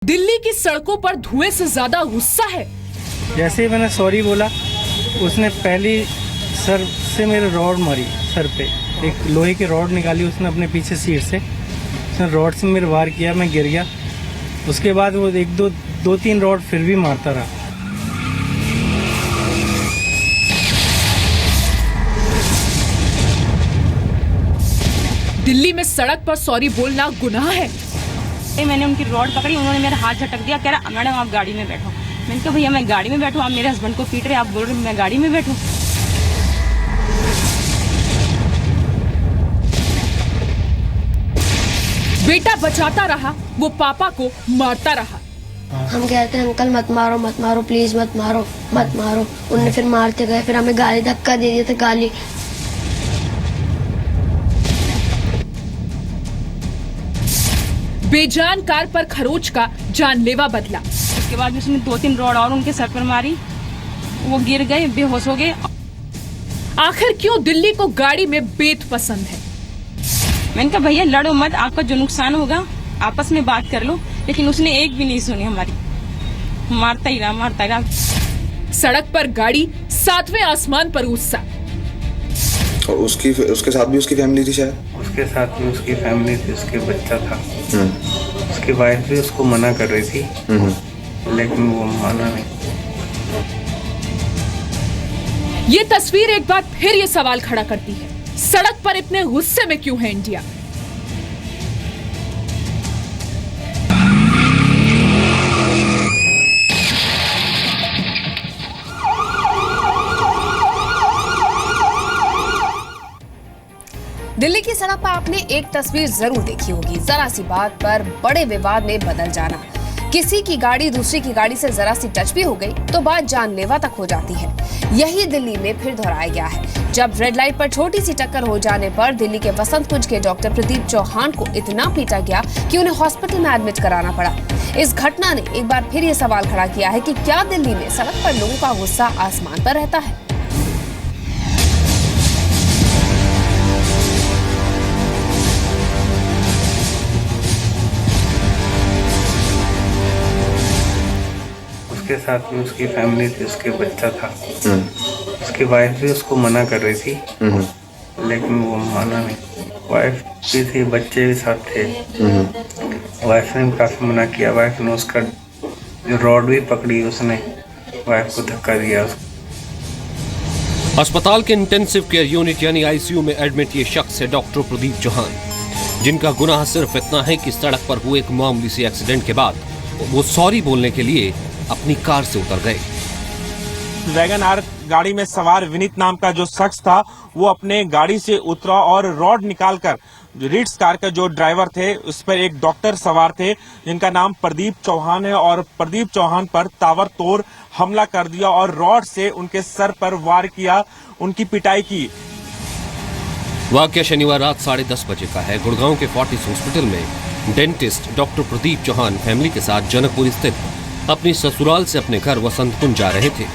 दिल्ली की सड़कों पर धुएं से ज्यादा गुस्सा है। जैसे ही मैंने सॉरी बोला, उसने पहली सर से मेरे रॉड मारी, सर पे एक लोहे की रॉड निकाली उसने अपने पीछे सीट से, उसने रॉड से मेरे वार किया, मैं गिर गया। उसके बाद वो एक दो तीन रॉड फिर भी मारता रहा। दिल्ली में सड़क पर सॉरी बोलना गुनाह है। मैंने उनकी रॉड पकड़ी, उन्होंने मेरा हाथ झटक दिया, कह रहा मैडम आप गाड़ी में बैठो। मैंने कहा भैया मैं गाड़ी में बैठूं, आप मेरे हस्बैंड को पीट रहे, आप बोल रहे मैं गाड़ी में बैठूं। बेटा बचाता रहा, वो पापा को मारता रहा। हम कहते हैं अंकल मत मारो प्लीज मत मारो। उन्होंने फिर मारते गए, फिर हमें गाली धक्का दे दिए थे, गाली। बेजान कार पर खरोच का जानलेवा बदला। उसके बाद उसने 2-3 रॉड और उनके सर पर मारी, वो गिर गए, बेहोश हो गए। आखिर क्यों दिल्ली को गाड़ी में बेत पसंद है? मैंने कहा भैया लड़ो मत, आपका जो नुकसान होगा आपस में बात कर लो, लेकिन उसने एक भी नहीं सुनी हमारी, मारता ही रहा। सड़क पर गाड़ी, 7वें आसमान पर गुस्सा। और उसके साथ भी उसकी फैमिली थी शायद? उसके साथ भी उसकी फैमिली थी, उसके बच्चा था। उसकी वाइफ भी उसको मना कर रही थी, लेकिन वो माना नहीं। ये तस्वीर एक बार फिर ये सवाल खड़ा करती है, सड़क पर इतने गुस्से में क्यों है इंडिया? दिल्ली की सड़क पर आपने एक तस्वीर जरूर देखी होगी, जरा सी बात पर बड़े विवाद में बदल जाना। किसी की गाड़ी दूसरी की गाड़ी से जरा सी टच भी हो गई तो बात जानलेवा तक हो जाती है। यही दिल्ली में फिर दोहराया गया है, जब रेड लाइट पर छोटी सी टक्कर हो जाने पर दिल्ली के वसंत कुंज के डॉक्टर प्रदीप चौहान को इतना पीटा गया कि उन्हें हॉस्पिटल में एडमिट कराना पड़ा। इस घटना ने एक बार फिर ये सवाल खड़ा किया है कि क्या दिल्ली में सड़क पर लोगों का गुस्सा आसमान पर रहता है? उसके साथ भी उसकी फैमिली थी, उसके बच्चा था। उसकी वाइफ भी उसको मना कर रही थी, लेकिन वो माना नहीं। वाइफ भी थी, बच्चे भी साथ थे। वाइफ ने भी काफी मना किया। वाइफ ने उसका जो रॉड भी पकड़ी, उसने वाइफ को धक्का दिया। अस्पताल के इंटेंसिव केयर यूनिट यानी आईसीयू में एडमिट ये शख्स है डॉक्टर प्रदीप चौहान, जिनका गुनाह सिर्फ इतना है कि सड़क पर हुए एक मामूली सी एक्सीडेंट के बाद वो सॉरी बोलने के लिए अपनी कार से उतर गए। वैगन आर गाड़ी में सवार विनीत नाम का जो शख्स था, वो अपने गाड़ी से उतरा और रॉड निकालकर रीट्स कार का जो ड्राइवर थे, उस पर एक डॉक्टर सवार थे जिनका नाम प्रदीप चौहान है, और प्रदीप चौहान पर ताबड़तोड़ हमला कर दिया और रॉड से उनके सर पर वार किया, उनकी पिटाई की। वाकया शनिवार रात 10:30 बजे का है। गुड़गांव के फोर्टिस हॉस्पिटल में dentist doctor Pradeep Chauhan family के साथ जनकपुर स्थित अपनी ससुराल से अपने घर वसंत कुंज जा रहे थे।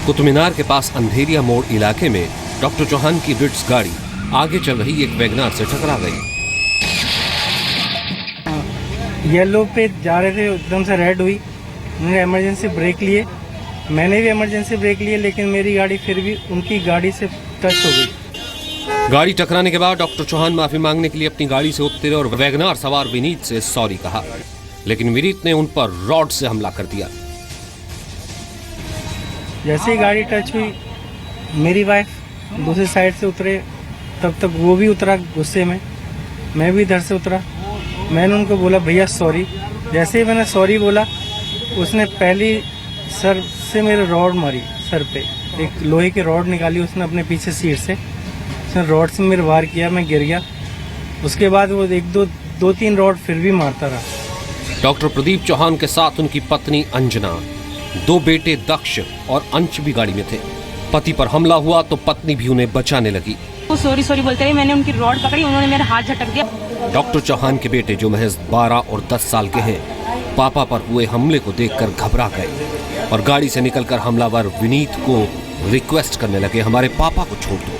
कुतुब मीनार के पास अंधेरिया मोड़ इलाके में डॉक्टर चौहान की रिट्स गाड़ी आगे चल रही एक वैगनार से टकरा गई। येलो पे जा रहे थे, एकदम से रेड हुई, उन्होंने इमरजेंसी ब्रेक लिए, मैंने भी इमरजेंसी ब्रेक लिए, लेकिन मेरी गाड़ी फिर भी उनकी गाड़ी से टच हो गई। गाड़ी टकराने के बाद डॉक्टर चौहान माफी मांगने के लिए अपनी गाड़ी से उतरे और वैगनार सवार विनीत से सॉरी कहा, लेकिन विनीत ने उन पर रॉड से हमला कर दिया। जैसे ही गाड़ी टच हुई, मेरी वाइफ दूसरी साइड से उतरे, तब तक वो भी उतरा गुस्से में, मैं भी इधर से उतरा। मैंने उनको बोला भैया सॉरी। जैसे ही मैंने सॉरी बोला, उसने पहली सर से मेरे रॉड मारी, सर पे एक लोहे की रॉड निकाली उसने अपने पीछे सीट से, उसने रॉड से मेरे वार किया, मैं गिर गया। उसके बाद वो एक दो तीन रॉड फिर भी मारता रहा। डॉक्टर प्रदीप चौहान के साथ उनकी पत्नी अंजना, 2 बेटे दक्ष और अंश भी गाड़ी में थे। पति पर हमला हुआ तो पत्नी भी उन्हें बचाने लगी। वो सॉरी बोलते रहे, मैंने उनकी रॉड पकड़ी, उन्होंने मेरा हाथ झटक दिया। डॉक्टर चौहान के बेटे जो महज 12 और 10 साल के हैं, पापा पर हुए हमले को देखकर घबरा गए और गाड़ी से निकलकर हमलावर विनीत को रिक्वेस्ट करने लगे, हमारे पापा को छोड़ दो।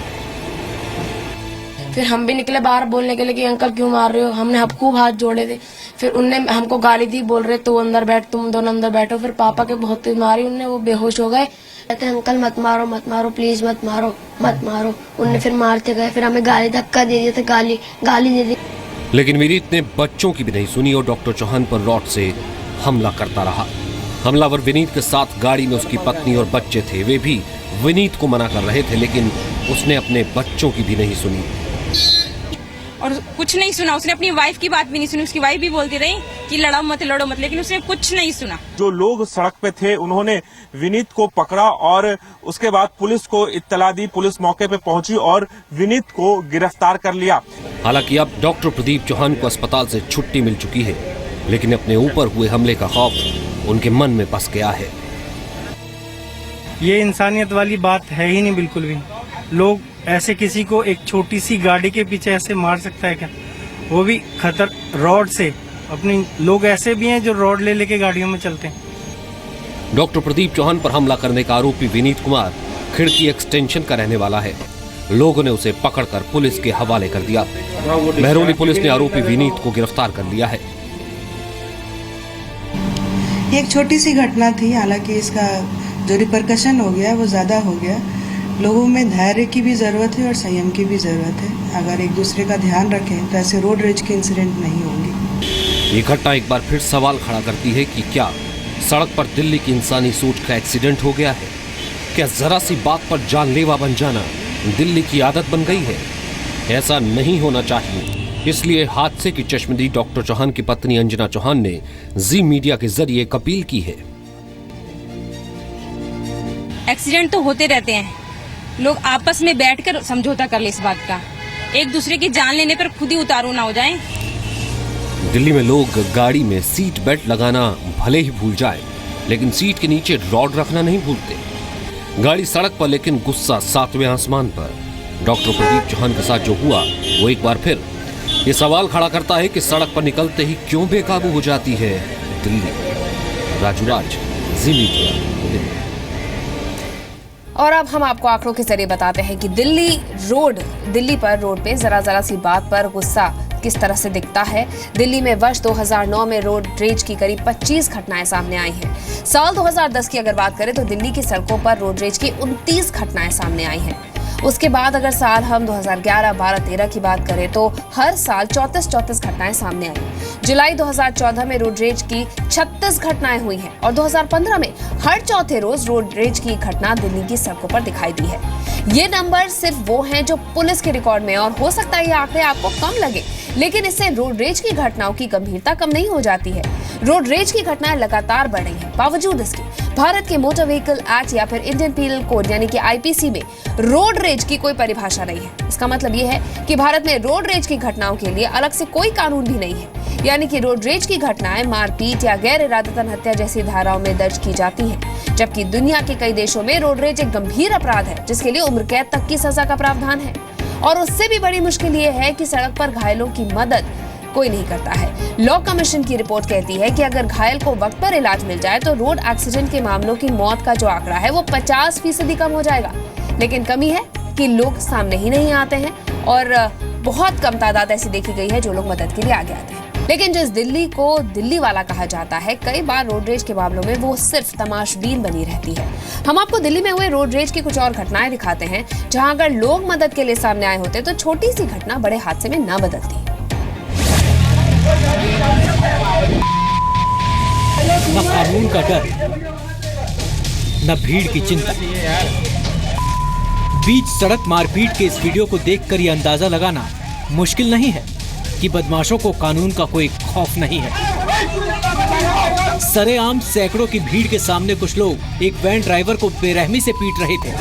फिर हम भी निकले बाहर बोलने के लिए कि अंकल क्यों मार रहे हो। हमने खूब हाथ जोड़े थे। फिर उनने हमको गाली दी, बोल रहे तू अंदर बैठ, तुम दोनों अंदर बैठो। फिर पापा के बहुत तेज मारी उनने, वो बेहोश हो गए। कहते अंकल मत मारो प्लीज मत मारो। उनने फिर मारते गए, फिर हमें गाली धक्का दे दिए थे, गाली दे दी। लेकिन विनीत ने बच्चों की भी नहीं सुनी और डॉक्टर चौहान पर रॉड से हमला करता रहा। हमलावर विनीत के साथ गाड़ी में उसकी पत्नी और बच्चे थे। वे भी विनीत को मना कर रहे थे, लेकिन उसने अपने बच्चों की भी नहीं सुनी और कुछ नहीं सुना। उसने अपनी वाइफ की बात भी नहीं सुनी। उसकी वाइफ भी बोलती रही कि लड़ो मत, लेकिन उसने कुछ नहीं सुना। जो लोग सड़क पे थे उन्होंने विनीत को पकड़ा और उसके बाद पुलिस को इत्तला दी। पुलिस मौके पे पहुंची और विनीत को गिरफ्तार कर लिया। हालांकि अब डॉक्टर प्रदीप चौहान को अस्पताल से छुट्टी मिल चुकी है, लेकिन अपने ऊपर हुए हमले का खौफ उनके मन में बस गया है। ये इंसानियत वाली बात है ही नहीं बिल्कुल भी। लोग ऐसे किसी को एक छोटी सी गाड़ी के पीछे ऐसे मार सकता है क्या, वो भी रॉड से। अपनी लोग ऐसे भी हैं जो रॉड ले लेके गाड़ियों में चलते हैं। डॉक्टर प्रदीप चौहान पर हमला करने का आरोपी विनीत कुमार खिड़की एक्सटेंशन का रहने वाला है। लोगों ने उसे पकड़कर पुलिस के हवाले कर दिया। महरौली पुलिस ने आरोपी विनीत को गिरफ्तार कर लिया है। ये एक छोटी सी घटना थी, हालांकि इसका जो रिपरकशन हो गया वो ज़्यादा हो गया। लोगों में धैर्य की भी ज़रूरत है और संयम की भी ज़रूरत है। अगर एक दूसरे का ध्यान रखें तो ऐसे रोड रेज के इंसिडेंट नहीं होंगे। ये घटना एक बार फिर सवाल खड़ा करती है कि क्या सड़क पर दिल्ली की इंसानी सोच का एक्सीडेंट हो गया है? क्या जरा सी बात पर जानलेवा बन जाना दिल्ली की आदत बन गई है? ऐसा नहीं होना चाहिए। इसलिए हादसे की चश्मदीद डॉक्टर चौहान की पत्नी अंजना चौहान ने जी मीडिया के जरिए एक अपील की है। एक्सीडेंट तो होते रहते हैं, लोग आपस में बैठकर समझौता कर ले इस बात का। एक दूसरे की जान लेने पर खुद ही उतारू ना हो जाएं। दिल्ली में लोग गाड़ी में सीट बेल्ट लगाना भले ही भूल जाए, लेकिन सीट के नीचे रॉड रखना नहीं भूलते। गाड़ी सड़क पर, लेकिन गुस्सा 7वें आसमान पर। डॉक्टर प्रदीप चौहान के साथ जो हुआ वो एक बार फिर ये सवाल खड़ा करता है कि सड़क पर निकलते ही क्यों बेकाबू हो जाती है दिल्ली। राजू राज, जी मीडिया, दिल्ली। और अब हम आपको आंकड़ों के जरिए बताते हैं कि दिल्ली पर रोड पे जरा सी बात पर गुस्सा किस तरह से दिखता है। दिल्ली में वर्ष 2009 में रोड रेज की करीब 25 घटनाएं सामने आई हैं। साल 2010 की अगर बात करें तो दिल्ली की सड़कों पर रोड रेज की 29 घटनाएं सामने आई हैं। उसके बाद अगर साल हम 2011, 12, 13 की बात करें तो हर साल 34 घटनाएं सामने आई। जुलाई 2014 में रोड रेज की 36 घटनाएं हुई हैं और 2015 में हर चौथे रोज रोड रेज की घटना दिल्ली की सड़कों पर दिखाई दी है। ये नंबर सिर्फ वो हैं जो पुलिस के रिकॉर्ड में, और हो सकता है ये आंकड़े आपको कम लगे, लेकिन इससे रोड रेज की घटनाओं की गंभीरता कम नहीं हो जाती है। रोड रेज की घटनाएं लगातार बढ़ रही हैं। बावजूद इसके भारत के मोटर व्हीकल एक्ट या फिर इंडियन पीनल कोड यानी कि आईपीसी में रोड रेज की कोई परिभाषा नहीं है। इसका मतलब ये है कि भारत में रोड रेज की घटनाओं के लिए अलग से कोई कानून भी नहीं है। यानी कि रोड रेज की घटनाएं मारपीट या गैर इरादतन हत्या जैसी धाराओं में दर्ज की जाती हैं, जबकि दुनिया के कई देशों में रोड रेज एक गंभीर अपराध है जिसके लिए उम्र कैद तक की सजा का प्रावधान है। और उससे भी बड़ी मुश्किल ये है कि सड़क पर घायलों की मदद कोई नहीं करता है। लॉ कमीशन की रिपोर्ट कहती है कि अगर घायल को वक्त पर इलाज मिल जाए तो रोड एक्सीडेंट के मामलों की मौत का जो आंकड़ा है वो 50% कम हो जाएगा। लेकिन कमी है कि लोग सामने ही नहीं आते हैं और बहुत कम तादाद ऐसी देखी गई है जो लोग मदद के लिए आगे आते हैं। लेकिन जिस दिल्ली को दिल्ली वाला कहा जाता है, कई बार रोड रेज के मामलों में वो सिर्फ तमाशबीन बनी रहती है। हम आपको दिल्ली में हुए रोड रेज की कुछ और घटनाएं दिखाते हैं जहां अगर लोग मदद के लिए सामने आए होते तो छोटी सी घटना बड़े हादसे में न बदलती। न कानून का डर, न भीड़ की चिंता। बीच सड़क मारपीट के इस वीडियो को देखकर यह अंदाजा लगाना मुश्किल नहीं है कि बदमाशों को कानून का कोई खौफ नहीं है। सरेआम सैकड़ों की भीड़ के सामने कुछ लोग एक वैन ड्राइवर को बेरहमी से पीट रहे थे,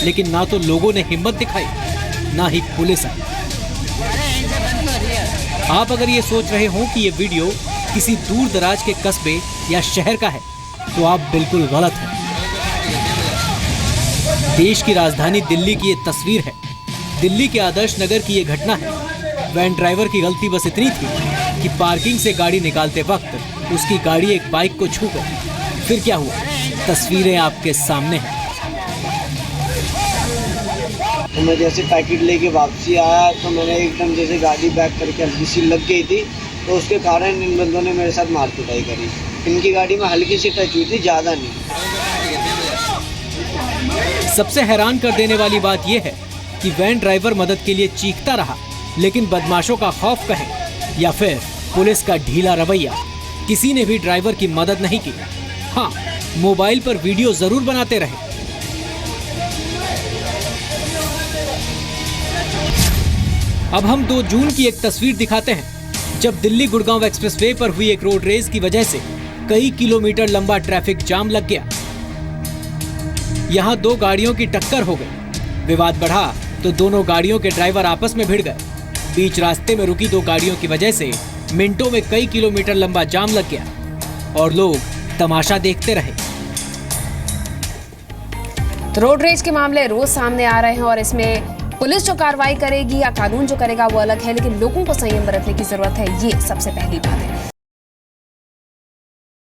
लेकिन ना तो लोगों ने हिम्मत दिखाई, ना ही पुलिस आई। आप अगर ये सोच रहे हो कि ये वीडियो किसी दूर दराज के कस्बे या शहर का है तो आप बिल्कुल गलत हैं। देश की राजधानी दिल्ली की ये तस्वीर है। दिल्ली के आदर्श नगर की ये घटना है। वैन ड्राइवर की गलती बस इतनी थी कि पार्किंग से गाड़ी निकालते वक्त उसकी गाड़ी एक बाइक को छू गई। फिर क्या हुआ, तस्वीरें आपके सामने हैं। तो मैं जैसे पैकेट लेके वापसी आया तो मैंने एकदम जैसे गाड़ी बैक करके हल्की सी लग गई थी, तो उसके कारण इन बंदों ने मेरे साथ मार पिटाई करी। इनकी गाड़ी में हल्की सी टच हुई थी, ज़्यादा नहीं। सबसे हैरान कर देने वाली बात यह है कि वैन ड्राइवर मदद के लिए चीखता रहा, लेकिन बदमाशों का खौफ कहें या फिर पुलिस का ढीला रवैया, किसी ने भी ड्राइवर की मदद नहीं की। हाँ, मोबाइल पर वीडियो जरूर बनाते रहे। अब हम 2 जून की एक तस्वीर दिखाते हैं, जब दिल्ली गुड़गांव एक्सप्रेसवे पर हुई एक रोड रेस की वजह से कई किलोमीटर लंबा ट्रैफिक जाम लग गया। यहां 2 गाड़ियों की टक्कर हो गई। विवाद बढ़ा तो दोनों गाड़ियों के ड्राइवर आपस में भिड़ गए। बीच रास्ते में रुकी 2 गाड़ियों की वजह से मिनटों में कई किलोमीटर लंबा जाम लग गया और लोग तमाशा देखते रहे। तो रोड रेज के मामले रोज सामने आ रहे हैं और इसमें पुलिस जो कार्रवाई करेगी या कानून जो करेगा वो अलग है, लेकिन लोगों को संयम बरतने की जरूरत है, ये सबसे पहली बात है।